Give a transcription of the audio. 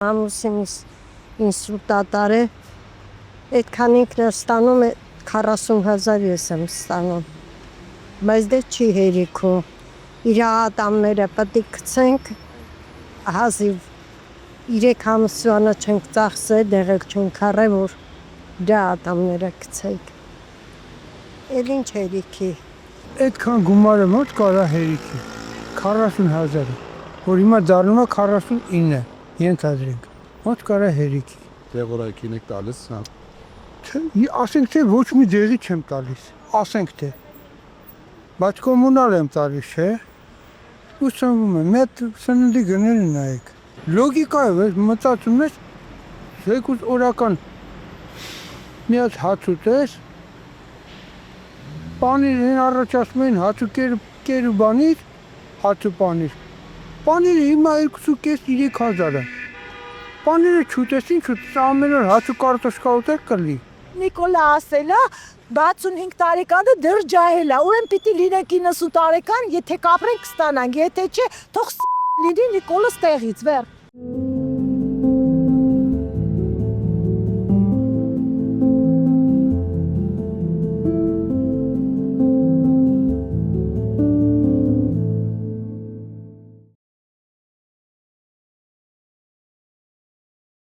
Ամուսինիս ինսուլտատար է, այդքան ինքն է ստանում, 40,000 ես եմ ստանում, բայց դե չի հերիքում, իր ատամները պտի գցենք, հազիվ 3 ամսվանը չենք ծախսել, դեղեք չենք առել, որ դրա ատամները գցենք, էլ ինչ հերիքի։ Այդքան գումարը մոտ կարա հերիքի, 40,000, որ հիմա դառնում է 49, ենթադրենք, մոտ կարա հերիքի։ Տեղորայքին եք տալիս, հա։ Ասենք թե ոչ մի դեղի չեմ տալիս, ասենք թե, բայց կոմունալ եմ տալիս, չէ, ու սնվում եմ, մետ սննդի գները նայեք, լոգիկա է, մտածում ես, զեկուց օրական մի հատ հաց ուտես, պանիրին առաջացնում են հաց ու կեր ու բանիր, հաց ու պանիր, պանիրը հիմա 2,5-3,000 է, պանիրը չուտես, ինչ ուտես, ամեն օր հաց ու կարտոշկա ուտեք կլի։ Նիկոլը ասել է 65 տարեկանը դեռ ջահել է, ուրեմն պիտի լինենք 90 տարեկան, եթե կապրենք կստանանք, եթե չէ, թող լինի Նիկոլը ստեղից վեր։